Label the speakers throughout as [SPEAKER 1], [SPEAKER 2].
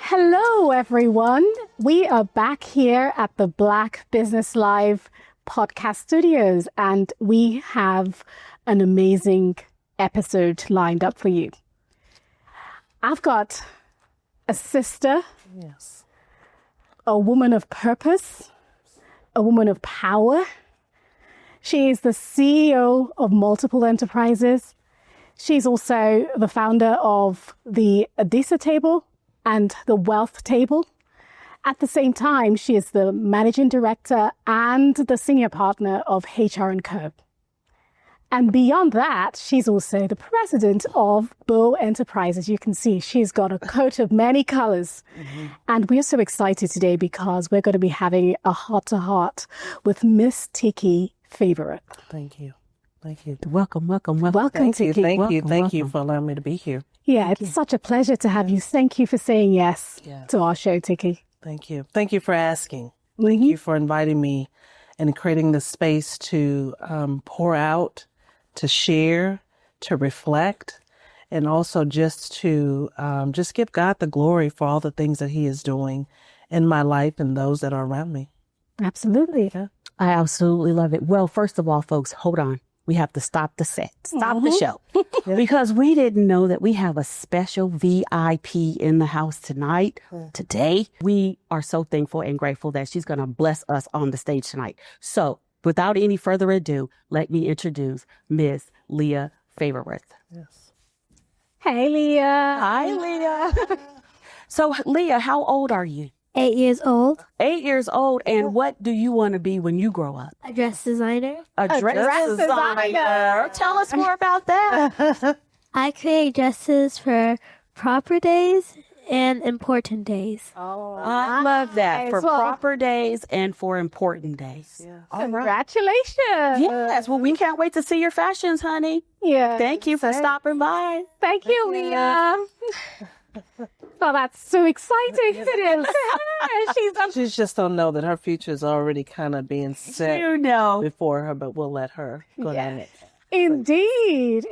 [SPEAKER 1] Hello, everyone. We are back here at the Black Business Live podcast studios, and we have an amazing episode lined up for you. I've got a sister,
[SPEAKER 2] Yes.
[SPEAKER 1] a woman of purpose, a woman of power. She is the CEO of multiple enterprises. She's also the founder of the Adisa Table and the Wealth Table. At the same time, she is the managing director and the senior partner of HR & Co. And beyond that, she's also the president of Belva Enterprises. You can see she's got a coat of many colors. Mm-hmm. And we're so excited today because we're going to be having a heart-to-heart with Miss Ticki Favaroth.
[SPEAKER 2] Thank you. Thank you. Welcome.
[SPEAKER 1] Welcome,
[SPEAKER 2] Thank you.
[SPEAKER 1] Ticki.
[SPEAKER 2] Thank you for allowing me to be here.
[SPEAKER 1] Yeah, it's such a pleasure to have you. Thank you for saying yes to our show, Ticki.
[SPEAKER 2] Thank you. Thank you for asking.
[SPEAKER 1] Mm-hmm.
[SPEAKER 2] Thank you for inviting me and creating the space to pour out, to share, to reflect, and also just to just give God the glory for all the things that He is doing in my life and those that are around me.
[SPEAKER 1] Absolutely.
[SPEAKER 2] Yeah.
[SPEAKER 3] I absolutely love it. Well, first of all, folks, hold on. We have to stop the set, stop the show, because we didn't know that we have a special VIP in the house tonight, today. We are so thankful and grateful that she's going to bless us on the stage tonight. So without any further ado, let me introduce Ms. Leah Favaroth.
[SPEAKER 2] Yes.
[SPEAKER 1] Hey, Leah.
[SPEAKER 3] Hi, Leah. So, Leah, how old are you?
[SPEAKER 4] 8 years old.
[SPEAKER 3] 8 years old. And what do you want to be when you grow up?
[SPEAKER 4] A dress designer.
[SPEAKER 3] A dress designer. Tell us more about that.
[SPEAKER 4] I create dresses for proper days and important days.
[SPEAKER 1] Oh,
[SPEAKER 3] I love that. For
[SPEAKER 1] well,
[SPEAKER 3] proper days and for important days.
[SPEAKER 2] Yeah.
[SPEAKER 1] congratulations.
[SPEAKER 3] Yes. Well, we can't wait to see your fashions, honey.
[SPEAKER 1] Yeah.
[SPEAKER 3] Thank you for stopping by.
[SPEAKER 1] Thank you, Leah. Oh, that's so exciting. It is.
[SPEAKER 2] She just don't know that her future is already kind of being set
[SPEAKER 3] You know.
[SPEAKER 2] before her, but we'll let her go down it.
[SPEAKER 1] Indeed.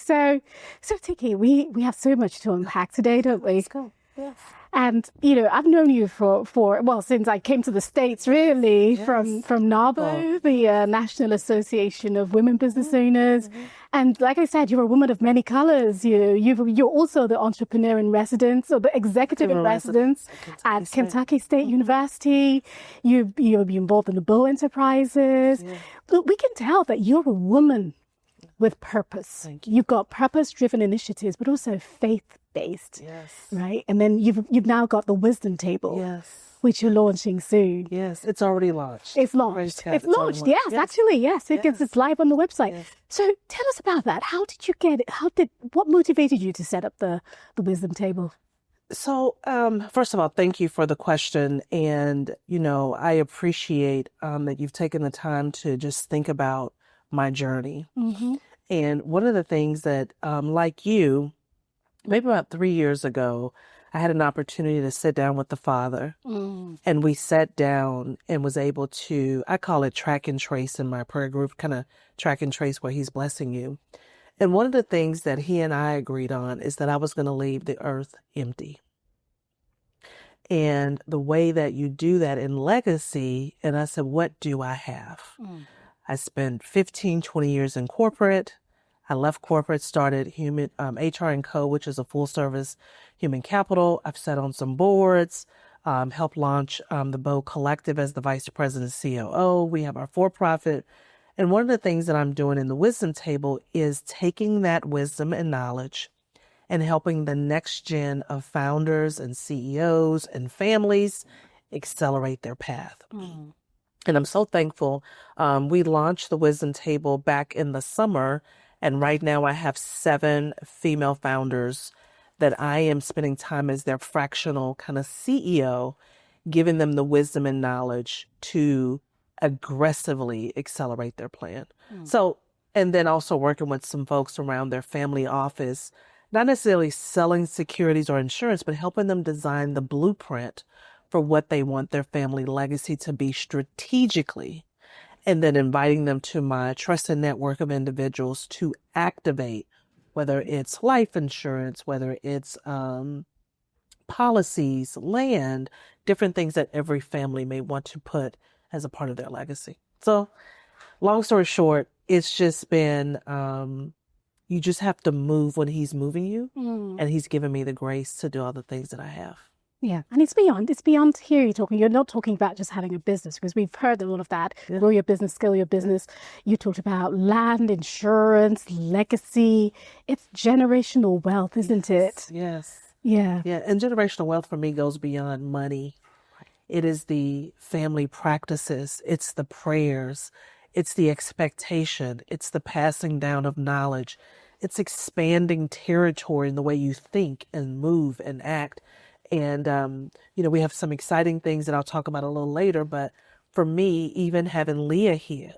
[SPEAKER 1] So Ticki, we have so much to unpack today, don't we?
[SPEAKER 2] Let's go. Yes.
[SPEAKER 1] And, I've known you for since I came to the States, really, from NABO, the National Association of Women Business Owners. Mm-hmm. And like I said, you're a woman of many colors. You're also the entrepreneur in residence, or the executive in residence at Kentucky State University. You're involved in the Belva Enterprises. Yeah. Look, we can tell that you're a woman with purpose.
[SPEAKER 2] Thank you.
[SPEAKER 1] You've got purpose-driven initiatives, but also faith-based.
[SPEAKER 2] Yes.
[SPEAKER 1] Right? And then you've now got the Wisdom Table.
[SPEAKER 2] Yes.
[SPEAKER 1] Which you're launching soon.
[SPEAKER 2] Yes, it's already launched.
[SPEAKER 1] It's launched. It's launched. Yes, actually, yes. It's live on the website. Yes. So tell us about that. How did you get it? What motivated you to set up the Wisdom Table?
[SPEAKER 2] So, first of all, thank you for the question. And, I appreciate that you've taken the time to just think about my journey. Mm-hmm. And one of the things that, like you, maybe about 3 years ago, I had an opportunity to sit down with the Father, and we sat down and was able to, I call it track and trace in my prayer group, kind of track and trace where He's blessing you. And one of the things that He and I agreed on is that I was going to leave the earth empty. And the way that you do that in legacy, and I said, what do I have? I spent 15, 20 years in corporate. I left corporate, started HR & Co., which is a full-service human capital. I've sat on some boards, helped launch the Belva Collective as the Vice President and COO. We have our for-profit. And one of the things that I'm doing in the Wisdom Table is taking that wisdom and knowledge and helping the next gen of founders and CEOs and families accelerate their path. And I'm so thankful. We launched the Wisdom Table back in the summer. And right now I have 7 female founders that I am spending time as their fractional kind of CEO, giving them the wisdom and knowledge to aggressively accelerate their plan. So, and then also working with some folks around their family office, not necessarily selling securities or insurance, but helping them design the blueprint for what they want their family legacy to be strategically. And then inviting them to my trusted network of individuals to activate, whether it's life insurance, whether it's policies, land, different things that every family may want to put as a part of their legacy. So long story short, it's just been, you just have to move when he's moving you. And he's given me the grace to do all the things that I have.
[SPEAKER 1] Yeah, and it's beyond here you're talking. You're not talking about just having a business, because we've heard a lot of that.
[SPEAKER 2] Yeah.
[SPEAKER 1] Grow your business, scale your business. You talked about land, insurance, legacy. It's generational wealth, isn't it?
[SPEAKER 2] Yes.
[SPEAKER 1] Yeah.
[SPEAKER 2] Yeah. And generational wealth for me goes beyond money. It is the family practices. It's the prayers. It's the expectation. It's the passing down of knowledge. It's expanding territory in the way you think and move and act. And, we have some exciting things that I'll talk about a little later. But for me, even having Leah here,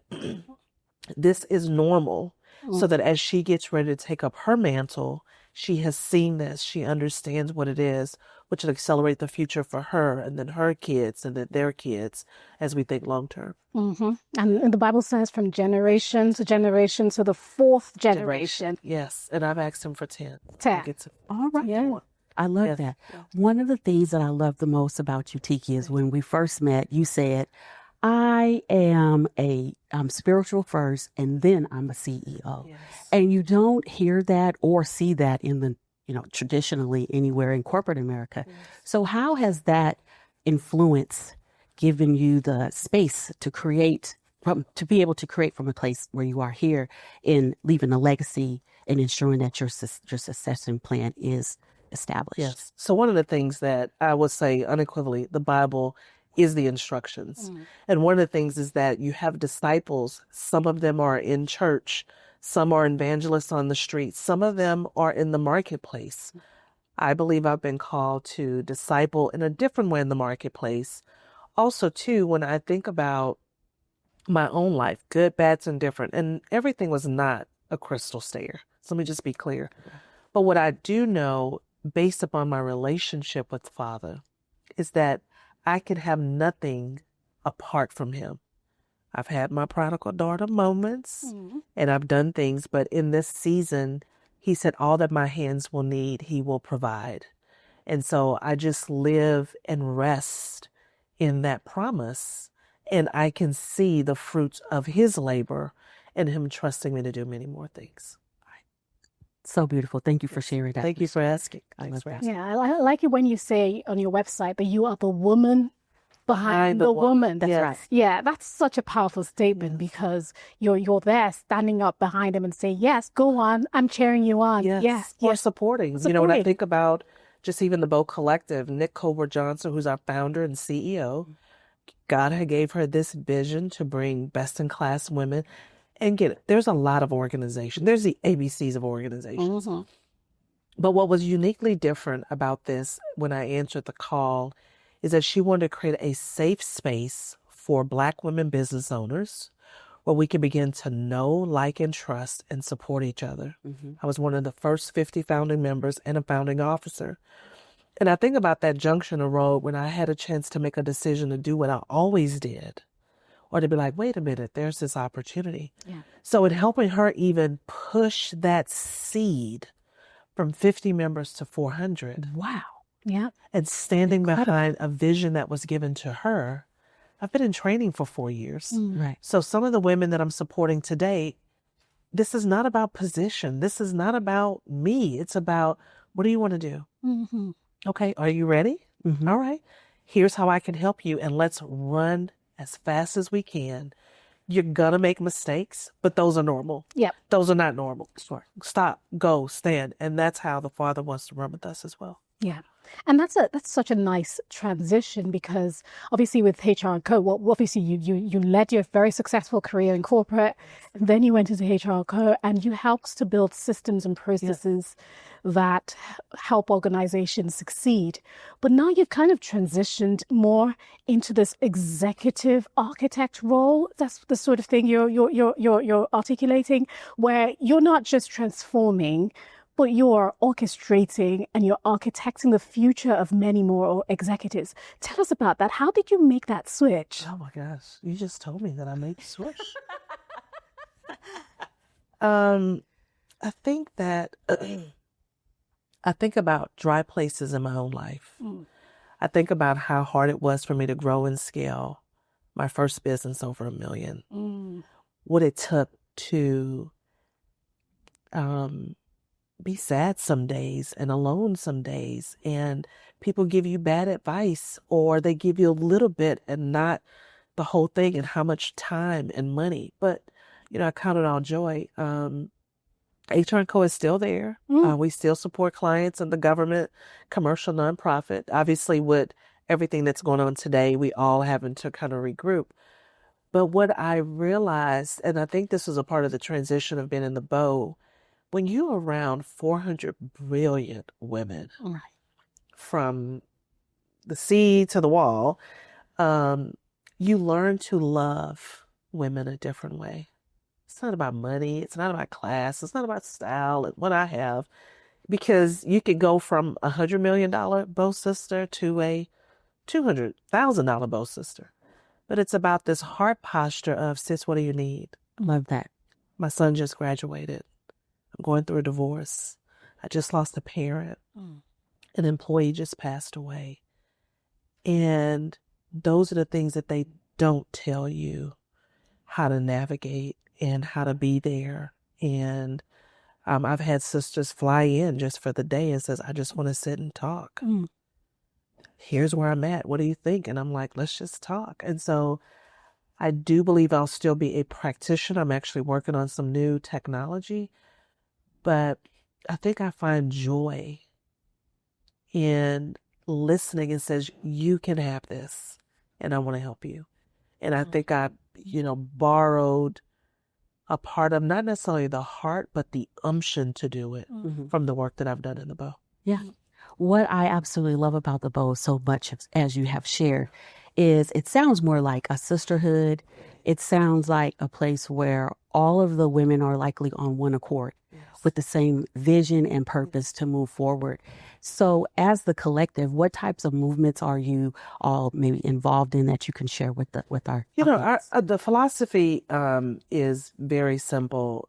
[SPEAKER 2] this is normal. So that as she gets ready to take up her mantle, she has seen this. She understands what it is, which will accelerate the future for her and then her kids and then their kids as we think long term.
[SPEAKER 1] And the Bible says from generation to generation to the fourth generation.
[SPEAKER 2] Yes. And I've asked him for 10.
[SPEAKER 1] 10.
[SPEAKER 3] All right.
[SPEAKER 1] Yeah.
[SPEAKER 3] I love
[SPEAKER 2] Yes.
[SPEAKER 3] that. One of the things that I love the most about you, Ticki, is when we first met, you said, I'm spiritual first, and then I'm a CEO.
[SPEAKER 2] Yes.
[SPEAKER 3] And you don't hear that or see that in the, traditionally anywhere in corporate America.
[SPEAKER 2] Yes.
[SPEAKER 3] So how has that influence given you the space to to be able to create from a place where you are here in leaving a legacy and ensuring that your succession plan is established?
[SPEAKER 2] Yes. So one of the things that I would say unequivocally, the Bible is the instructions. And one of the things is that you have disciples. Some of them are in church. Some are evangelists on the streets. Some of them are in the marketplace. I believe I've been called to disciple in a different way in the marketplace. Also, too, when I think about my own life, good, bad, and different, and everything was not a crystal stair. So let me just be clear. But what I do know, based upon my relationship with Father, is that I can have nothing apart from him. I've had my prodigal daughter moments and I've done things, but in this season, he said, all that my hands will need, he will provide. And so I just live and rest in that promise, and I can see the fruits of his labor and him trusting me to do many more things.
[SPEAKER 3] So beautiful. Thank you for sharing that.
[SPEAKER 2] Thank you for asking.
[SPEAKER 3] Thanks for asking.
[SPEAKER 1] Yeah, I like it when you say on your website that you are the woman behind the woman.
[SPEAKER 2] That's
[SPEAKER 3] right.
[SPEAKER 1] Yeah, that's such a powerful statement, because you're there standing up behind him and say, yes, go on. I'm cheering you on. Yes.
[SPEAKER 2] Or supporting. When I think about just even the Bow Collective, Nick Colbert Johnson, who's our founder and CEO, God had gave her this vision to bring best-in-class women. And get it, there's a lot of organization. There's the ABCs of organizations. But what was uniquely different about this when I answered the call is that she wanted to create a safe space for Black women business owners where we can begin to know, like, and trust and support each other. I was one of the first 50 founding members and a founding officer. And I think about that junction of road when I had a chance to make a decision to do what I always did, or to be like, wait a minute, there's this opportunity.
[SPEAKER 1] Yeah.
[SPEAKER 2] So in helping her even push that seed from 50 members to 400.
[SPEAKER 3] Wow.
[SPEAKER 1] Yeah.
[SPEAKER 2] And standing behind a vision that was given to her. I've been in training for 4 years.
[SPEAKER 3] Right.
[SPEAKER 2] So some of the women that I'm supporting today, this is not about position. This is not about me. It's about, what do you want to do? Okay. Are you ready? All right. Here's how I can help you. And let's run as fast as we can. You're going to make mistakes, but those are normal.
[SPEAKER 1] Yep.
[SPEAKER 2] Those are not normal. Stop, go, stand. And that's how the Father wants to run with us as well.
[SPEAKER 1] Yeah. And that's such a nice transition, because obviously with HR and Co, well, obviously you led your very successful career in corporate, and then you went into HR and Co, and you helped to build systems and processes that help organizations succeed. But now you've kind of transitioned more into this executive architect role. That's the sort of thing you're articulating, where you're not just transforming, but you're orchestrating and you're architecting the future of many more executives. Tell us about that. How did you make that switch?
[SPEAKER 2] Oh my gosh, you just told me that I made the switch. I think that I think about dry places in my own life. I think about how hard it was for me to grow and scale my first business over $1 million. What it took to be sad some days and alone some days, and people give you bad advice, or they give you a little bit and not the whole thing, and how much time and money. But, I count it all joy. HR & Co is still there. We still support clients in the government, commercial, nonprofit. Obviously, with everything that's going on today, we all having to kind of regroup. But what I realized, and I think this was a part of the transition of being in the Bow, when you're around 400 brilliant women, from the sea to the wall, you learn to love women a different way. It's not about money. It's not about class. It's not about style and what I have, because you could go from $100 million bow sister to a $200,000 bow sister. But it's about this heart posture of, sis, what do you need?
[SPEAKER 3] Love that.
[SPEAKER 2] My son just graduated. I'm going through a divorce. I just lost a parent. An employee just passed away. And those are the things that they don't tell you how to navigate and how to be there. And I've had sisters fly in just for the day and says, I just want to sit and talk. Here's where I'm at. What do you think? And I'm like, let's just talk. And so I do believe I'll still be a practitioner. I'm actually working on some new technology, but I think I find joy in listening and says, you can have this and I want to help you. And I think I, borrowed a part of not necessarily the heart, but the umption to do it from the work that I've done in the Bow.
[SPEAKER 3] Yeah. What I absolutely love about the Bow so much, as you have shared, is it sounds more like a sisterhood. It sounds like a place where all of the women are likely on one accord with the same vision and purpose to move forward. So as the collective, what types of movements are you all maybe involved in that you can share with our
[SPEAKER 2] the philosophy is very simple.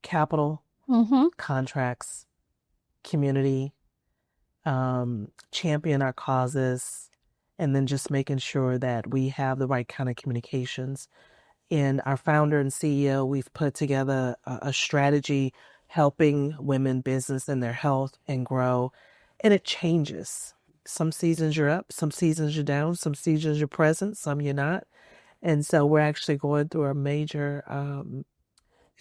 [SPEAKER 2] Capital, contracts, community, champion our causes, and then just making sure that we have the right kind of communications. In our founder and CEO, we've put together a strategy helping women business and their health and grow. And it changes. Some seasons you're up, some seasons you're down, some seasons you're present, some you're not. And so we're actually going through a major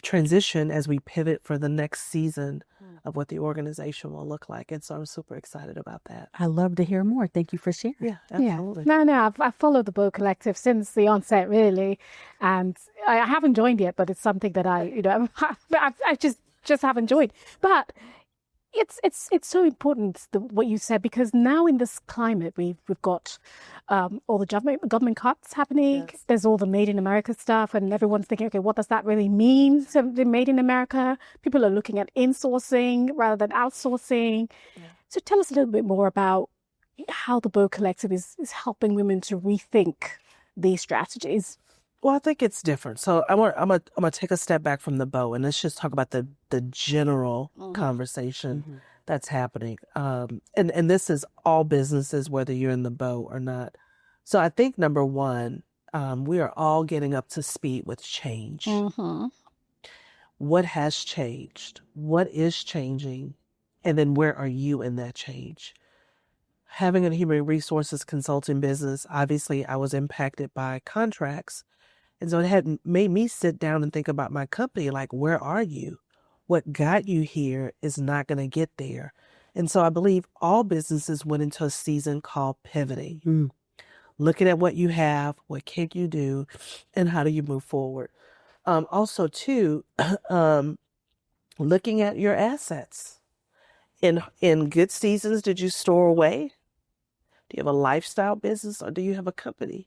[SPEAKER 2] transition as we pivot for the next season of what the organization will look like. And so I'm super excited about that.
[SPEAKER 3] I love to hear more. Thank you for sharing.
[SPEAKER 2] Yeah, absolutely.
[SPEAKER 1] No, I've followed the Bow Collective since the onset, really. And I haven't joined yet, but it's something that I just haven't joined. But it's so important what you said, because now in this climate we've got all the government cuts happening. Yes. There's all the Made in America stuff, and everyone's thinking, okay, what does that really mean? So the Made in America, people are looking at insourcing rather than outsourcing. Yeah. So tell us a little bit more about how the Bow Collective is helping women to rethink these strategies.
[SPEAKER 2] Well, I think it's different. So I'm gonna take a step back from the Bow, and let's just talk about the general conversation that's happening. And this is all businesses, whether you're in the Bow or not. So I think number one, we are all getting up to speed with change. What has changed? What is changing? And then where are you in that change? Having a human resources consulting business, obviously I was impacted by contracts. And so it had made me sit down and think about my company, like, where are you? What got you here is not going to get there. And so I believe all businesses went into a season called pivoting. Looking at what you have, what can you do, and how do you move forward? Also, too, looking at your assets. In good seasons, did you store away? Do you have a lifestyle business, or do you have a company?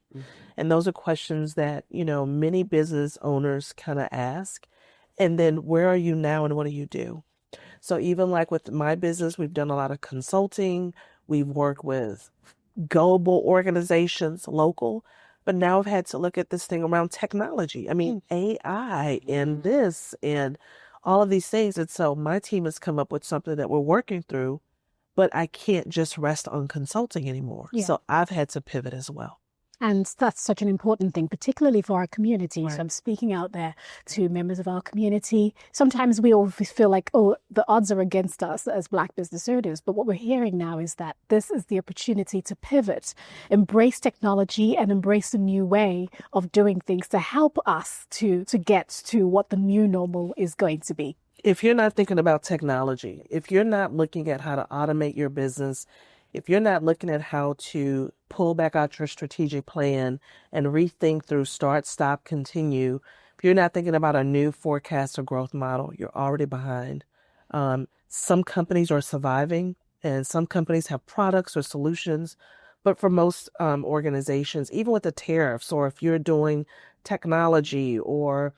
[SPEAKER 2] And those are questions that, many business owners kind of ask. And then where are you now and what do you do? So even like with my business, we've done a lot of consulting. We've worked with global organizations, local, but now I've had to look at this thing around technology. I mean, AI and this and all of these things. And so my team has come up with something that we're working through, but I can't just rest on consulting anymore.
[SPEAKER 1] Yeah.
[SPEAKER 2] So I've had to pivot as well.
[SPEAKER 1] And that's such an important thing, particularly for our community.
[SPEAKER 2] Right.
[SPEAKER 1] So I'm speaking out there to members of our community. Sometimes we all feel like, oh, the odds are against us as Black business owners. But what we're hearing now is that this is the opportunity to pivot, embrace technology and embrace a new way of doing things to help us to get to what the new normal is going to be.
[SPEAKER 2] If you're not thinking about technology, if you're not looking at how to automate your business, if you're not looking at how to pull back out your strategic plan and rethink through start, stop, continue, if you're not thinking about a new forecast or growth model, you're already behind. Some companies are surviving and some companies have products or solutions. But for most organizations, even with the tariffs, or if you're doing technology or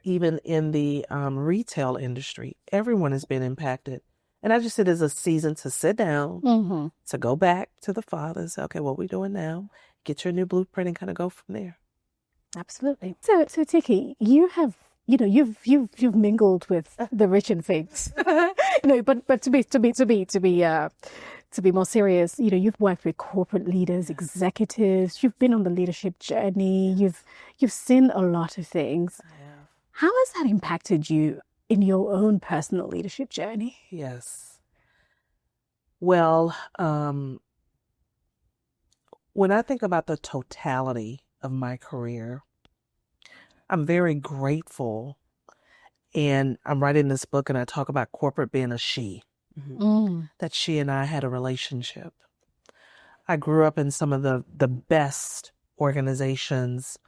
[SPEAKER 2] even in the retail industry, everyone has been impacted. And I just said it's a season to sit down, to go back to the Father and say, okay, what are we doing now? Get your new blueprint and kind of go from there.
[SPEAKER 1] Absolutely. So Ticki, you have, you've mingled with the rich and famous, but to be more serious, you've worked with corporate leaders, executives, you've been on the leadership journey, you've seen a lot of things. How has that impacted you in your own personal leadership journey?
[SPEAKER 2] Yes. Well, when I think about the totality of my career, I'm very grateful. And I'm writing this book and I talk about corporate being a she, that she and I had a relationship. I grew up in some of the best organizations,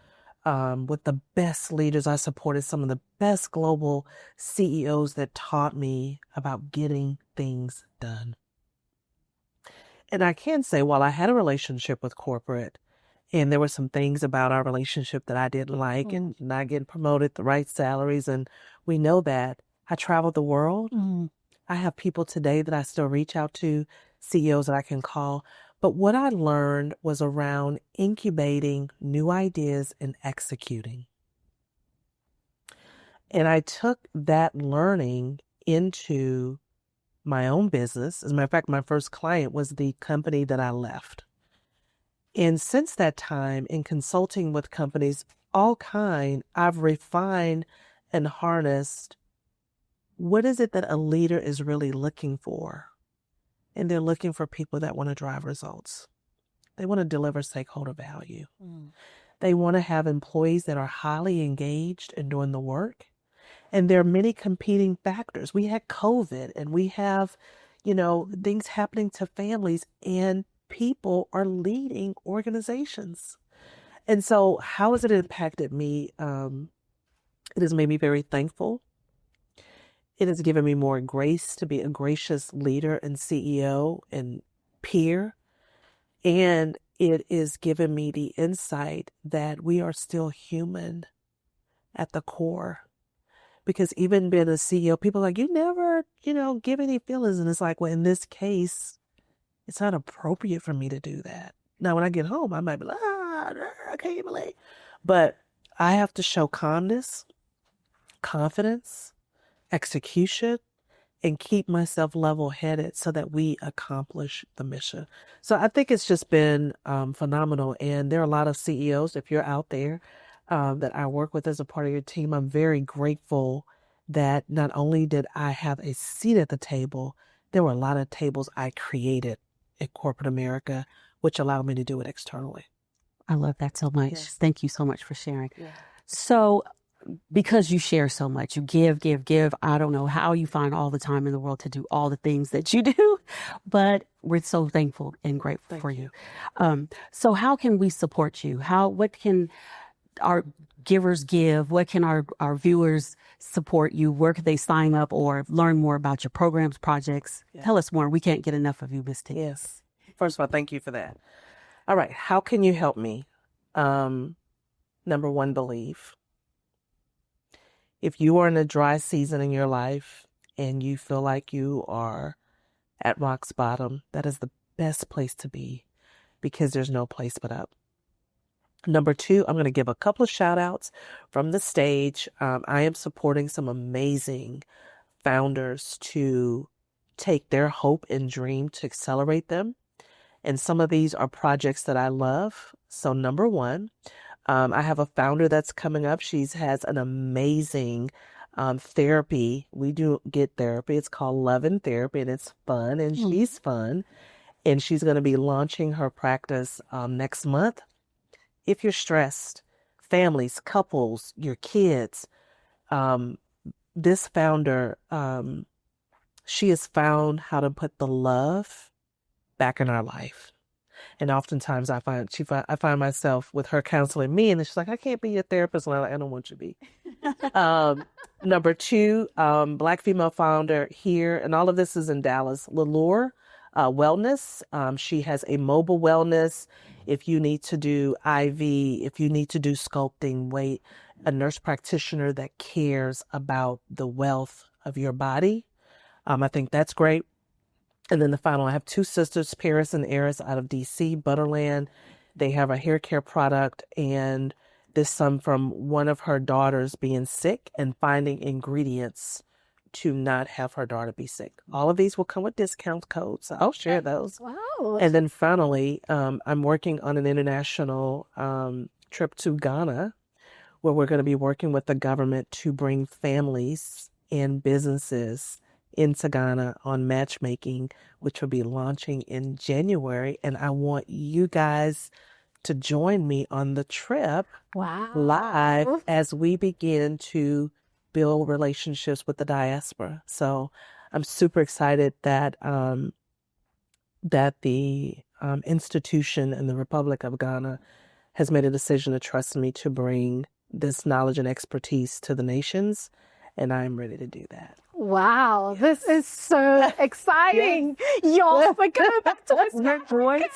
[SPEAKER 2] with the best leaders. I supported some of the best global CEOs that taught me about getting things done. And I can say, while I had a relationship with corporate, and there were some things about our relationship that I didn't like, and not getting promoted, the right salaries, and we know that. I traveled the world. I have people today that I still reach out to, CEOs that I can call. But what I learned was around incubating new ideas and executing. And I took that learning into my own business. As a matter of fact, my first client was the company that I left. And since that time, in consulting with companies, all kind, I've refined and harnessed what is it that a leader is really looking for. And they're looking for people that want to drive results. They want to deliver stakeholder value. They want to have employees that are highly engaged in doing the work. And there are many competing factors. We had COVID and we have, things happening to families, and people are leading organizations. And so how has it impacted me? It has made me very thankful. It has given me more grace to be a gracious leader and CEO and peer. And it is given me the insight that we are still human at the core. Because even being a CEO, people are like, you never, give any feelings. And it's like, well, in this case, it's not appropriate for me to do that. Now, when I get home, I might be like, I can't believe. But I have to show calmness, confidence, execution, and keep myself level-headed so that we accomplish the mission. So I think it's just been phenomenal. And there are a lot of CEOs, if you're out there, that I work with as a part of your team. I'm very grateful that not only did I have a seat at the table, there were a lot of tables I created in corporate America, which allowed me to do it externally.
[SPEAKER 3] I love that so much.
[SPEAKER 2] Yes.
[SPEAKER 3] Thank you so much for sharing.
[SPEAKER 2] Yeah.
[SPEAKER 3] So because you share so much, you give. I don't know how you find all the time in the world to do all the things that you do, but we're so thankful and grateful for you. So how can we support you? What can our givers give? What can our viewers support you? Where can they sign up or learn more about your programs, projects? Yeah. Tell us more. We can't get enough of you, Miss Ticki.
[SPEAKER 2] Yes. First of all, thank you for that. All right. How can you help me? Number one, believe. If you are in a dry season in your life and you feel like you are at rock's bottom, that is the best place to be, because there's no place but up. Number two, I'm going to give a couple of shout outs from the stage. I am supporting some amazing founders to take their hope and dream to accelerate them. And some of these are projects that I love. So number one, I have a founder that's coming up. She has an amazing therapy. We do get therapy. It's called Love and Therapy, and it's fun, and she's fun. And she's going to be launching her practice next month. If you're stressed, families, couples, your kids, this founder, she has found how to put the love back in our life. And oftentimes I find myself with her counseling me, and she's like, I can't be your therapist. And I'm like, I don't want you to be. Number two, Black female founder here, and all of this is in Dallas, Lalure Wellness. She has a mobile wellness. If you need to do IV, if you need to do sculpting, weight, a nurse practitioner that cares about the wealth of your body. I think that's great. And then the final, I have two sisters, Paris and Eris, out of DC, Butterland. They have a hair care product, and this stemmed from one of her daughters being sick and finding ingredients to not have her daughter be sick. All of these will come with discount codes, so I'll share those.
[SPEAKER 1] Wow.
[SPEAKER 2] And then finally, I'm working on an international trip to Ghana, where we're going to be working with the government to bring families and businesses into Ghana on matchmaking, which will be launching in January. And I want you guys to join me on the trip live as we begin to build relationships with the diaspora. So I'm super excited that that the institution in the Republic of Ghana has made a decision to trust me to bring this knowledge and expertise to the nations, and I'm ready to do that.
[SPEAKER 1] Wow, this is so exciting. Y'all, we're going back to this.
[SPEAKER 3] We're going to.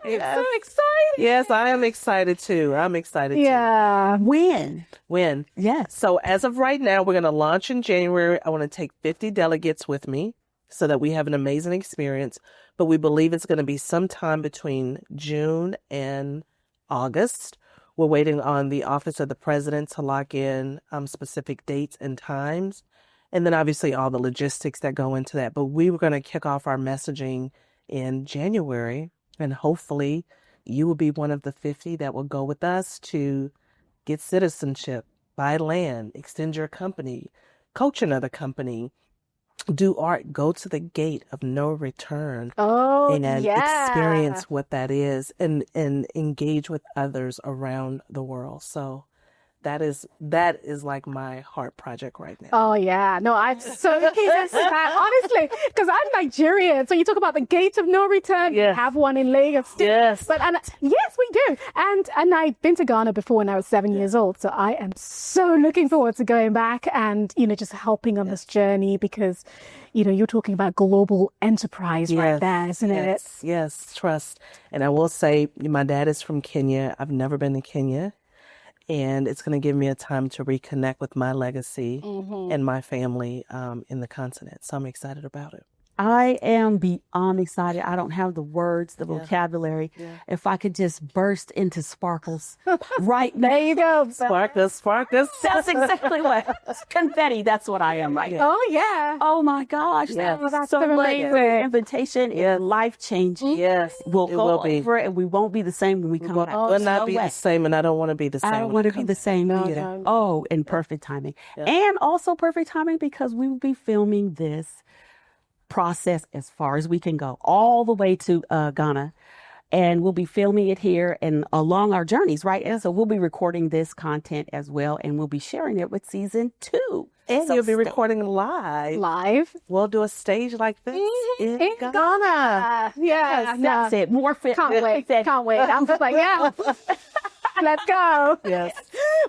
[SPEAKER 1] It's so exciting.
[SPEAKER 2] Yes, I am excited too. I'm excited too.
[SPEAKER 1] Yeah.
[SPEAKER 3] When? Yes.
[SPEAKER 2] So as of right now, we're going to launch in January. I want to take 50 delegates with me so that we have an amazing experience. But we believe it's going to be sometime between June and August. We're waiting on the Office of the President to lock in specific dates and times. And then obviously all the logistics that go into that. But we were going to kick off our messaging in January. And hopefully you will be one of the 50 that will go with us to get citizenship, buy land, extend your company, coach another company, do art, go to the gate of no return. And experience what that is and engage with others around the world. So that is like my heart project right now.
[SPEAKER 1] Oh, yeah. No, I'm so keen to that, honestly, because I'm Nigerian. So you talk about the gate of no return.
[SPEAKER 2] Yes.
[SPEAKER 1] You have one in Lagos.
[SPEAKER 2] Yes.
[SPEAKER 1] Yes, we do. And I've been to Ghana before when I was 7 years old. So I am so looking forward to going back and, just helping on this journey because, you're talking about global enterprise right there, isn't it?
[SPEAKER 2] Yes, trust. And I will say, my dad is from Kenya. I've never been to Kenya. And it's going to give me a time to reconnect with my legacy and my family in the continent. So I'm excited about it.
[SPEAKER 3] I am beyond excited. I don't have the words, the vocabulary. Yeah. If I could just burst into sparkles right now.
[SPEAKER 1] There you go.
[SPEAKER 2] Sparkles.
[SPEAKER 3] That's exactly what. Confetti, that's what I am right now.
[SPEAKER 1] Oh, yeah.
[SPEAKER 3] Oh, my gosh.
[SPEAKER 2] Yes.
[SPEAKER 3] That's
[SPEAKER 1] so
[SPEAKER 3] amazing.
[SPEAKER 1] amazing.
[SPEAKER 3] Invitation is life-changing.
[SPEAKER 2] Yes.
[SPEAKER 3] We'll go over it, and we won't be the same when we come back.
[SPEAKER 2] We'll not be the same, and I don't want to be the same.
[SPEAKER 3] I don't want to be the same either.
[SPEAKER 1] No.
[SPEAKER 3] Oh, in perfect timing. Yeah. And also perfect timing because we will be filming this process as far as we can go, all the way to Ghana. And we'll be filming it here and along our journeys, right? And so we'll be recording this content as well, and we'll be sharing it with season 2.
[SPEAKER 2] And you'll be recording live. We'll do a stage like this in Ghana.
[SPEAKER 3] That's it. More fit.
[SPEAKER 1] Can't wait. I'm just like, let's go.
[SPEAKER 2] Yes.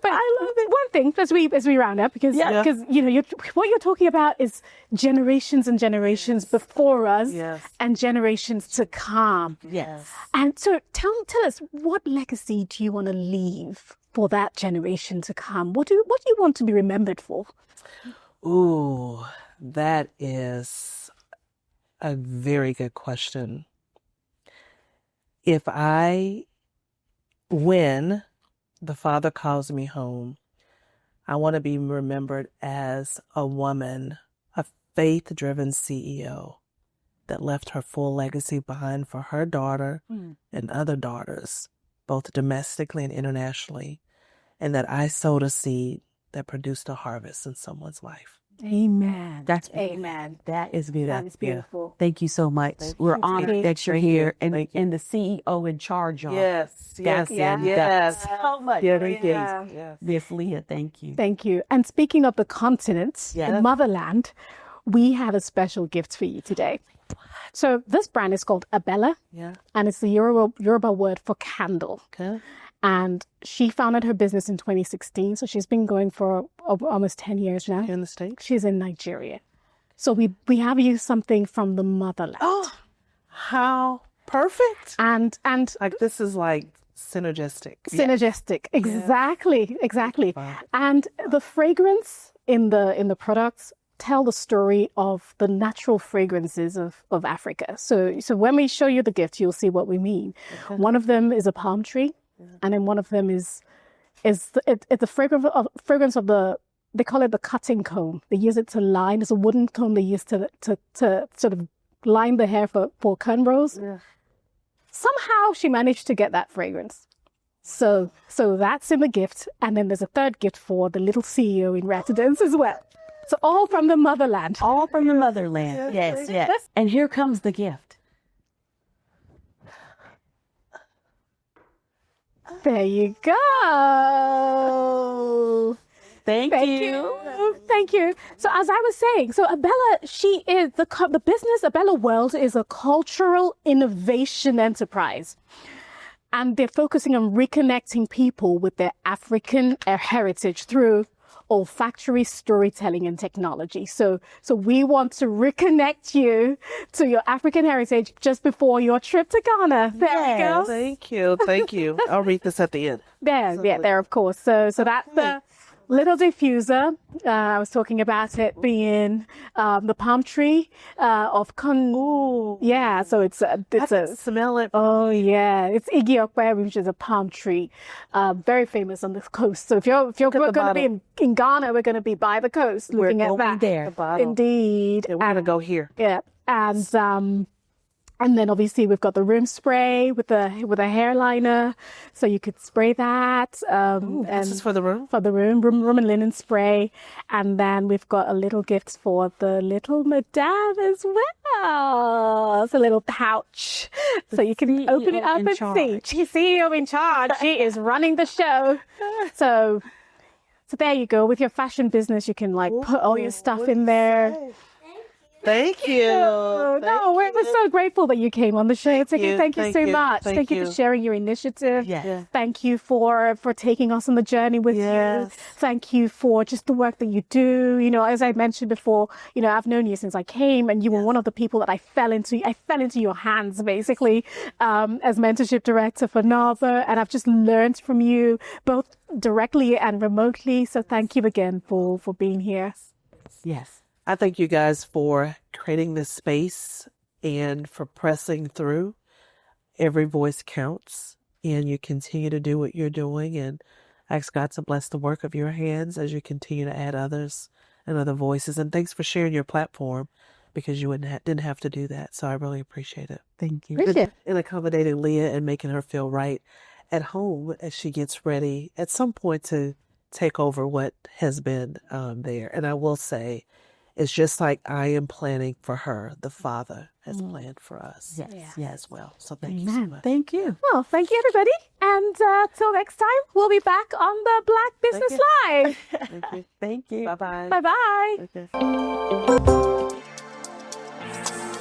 [SPEAKER 1] But I love it. One thing as we round up, because what you're talking about is generations and generations before us and generations to come.
[SPEAKER 3] Yes.
[SPEAKER 1] And so tell us, what legacy do you want to leave for that generation to come? What do you want to be remembered for?
[SPEAKER 2] Ooh, that is a very good question. if I win, the Father calls me home, I want to be remembered as a woman, a faith-driven CEO that left her full legacy behind for her daughter and other daughters, both domestically and internationally, and that I sowed a seed that produced a harvest in someone's life.
[SPEAKER 1] Amen.
[SPEAKER 3] That's
[SPEAKER 1] Amen.
[SPEAKER 3] That is beautiful.
[SPEAKER 1] That is beautiful.
[SPEAKER 3] Thank you so much. We're honored that you're here and the CEO in charge of.
[SPEAKER 2] Yes.
[SPEAKER 3] So much.
[SPEAKER 2] Yeah, thank you. Yes.
[SPEAKER 3] Miss Leah, thank you.
[SPEAKER 1] Thank you. And speaking of the continent,
[SPEAKER 2] Yeah.
[SPEAKER 1] motherland, we have a special gift for you today. So this brand is called Abella,
[SPEAKER 2] Yeah.
[SPEAKER 1] and it's the Yoruba word for candle.
[SPEAKER 2] Okay.
[SPEAKER 1] And she founded her business in 2016. So she's been going for almost 10 years now.
[SPEAKER 2] Here in the States.
[SPEAKER 1] She's in Nigeria. So we have you something from the motherland.
[SPEAKER 2] Oh, how perfect.
[SPEAKER 1] And
[SPEAKER 2] Like this is like synergistic.
[SPEAKER 1] synergistic. Exactly.
[SPEAKER 2] Wow.
[SPEAKER 1] And the fragrance in the products tell the story of the natural fragrances of Africa. So when we show you the gift, you'll see what we mean.
[SPEAKER 2] Okay.
[SPEAKER 1] One of them is a palm tree, and then one of them is the fragrance of the, they call it the cutting comb. They use it to line. It's a wooden comb they use to sort of line the hair for cornrows.
[SPEAKER 2] Yeah.
[SPEAKER 1] Somehow she managed to get that fragrance. So that's in the gift. And then there's a third gift for the little CEO in residence as well. So all from the motherland.
[SPEAKER 3] All from the motherland. Yes. And here comes the gift.
[SPEAKER 1] There you go.
[SPEAKER 3] Thank you.
[SPEAKER 1] Thank you. So as I was saying, so Abella, she is the business Abella World is a cultural innovation enterprise. And they're focusing on reconnecting people with their African heritage through olfactory storytelling and technology. So we want to reconnect you to your African heritage just before your trip to Ghana. There we go.
[SPEAKER 2] Thank you. I'll read this at the end.
[SPEAKER 1] There, of course. So that's the little diffuser. I was talking about it being the palm tree of Ooh. Yeah, so it's
[SPEAKER 2] I can smell it.
[SPEAKER 1] Oh yeah, it's Igiokwe, which is a palm tree, very famous on the coast. So if we're going to be in Ghana, we're going to be by the coast, looking at that.
[SPEAKER 3] There.
[SPEAKER 1] Indeed,
[SPEAKER 2] Yeah, we're going to go here.
[SPEAKER 1] yeah, and then obviously we've got the room spray with a hair liner, so you could spray that.
[SPEAKER 2] And this is for the room?
[SPEAKER 1] For the room and linen spray. And then we've got a little gift for the little madame as well. It's a little pouch. So you can open it up and see. She's CEO in charge. She is running the show. So there you go. With your fashion business, you can put all your stuff in there.
[SPEAKER 2] Thank you.
[SPEAKER 1] We're so grateful that you came on the show. Ticki, thank you so much.
[SPEAKER 2] Thank
[SPEAKER 1] you for sharing your initiative.
[SPEAKER 3] Yes.
[SPEAKER 1] Thank you for taking us on the journey with you. Thank you for just the work that you do. You know, as I mentioned before, you know, I've known you since I came, and you were one of the people that I fell into your hands basically as mentorship director for NAVA, and I've just learned from you both directly and remotely. So thank you again for being here.
[SPEAKER 3] Yes.
[SPEAKER 2] I thank you guys for creating this space and for pressing through. Every voice counts, and you continue to do what you're doing, and I ask God to bless the work of your hands as you continue to add others and other voices. And thanks for sharing your platform, because you didn't have to do that. So I really appreciate it.
[SPEAKER 3] Thank you.
[SPEAKER 2] And accommodating Leah and making her feel right at home as she gets ready at some point to take over what has been there. And I will say, it's just like I am planning for her, the Father has planned for us as well. So thank you so much.
[SPEAKER 3] Thank you.
[SPEAKER 1] Well, thank you, everybody. And till next time, we'll be back on the Black Business Live.
[SPEAKER 2] Thank you.
[SPEAKER 3] Thank you.
[SPEAKER 2] Bye-bye.
[SPEAKER 1] Bye-bye.
[SPEAKER 2] Okay.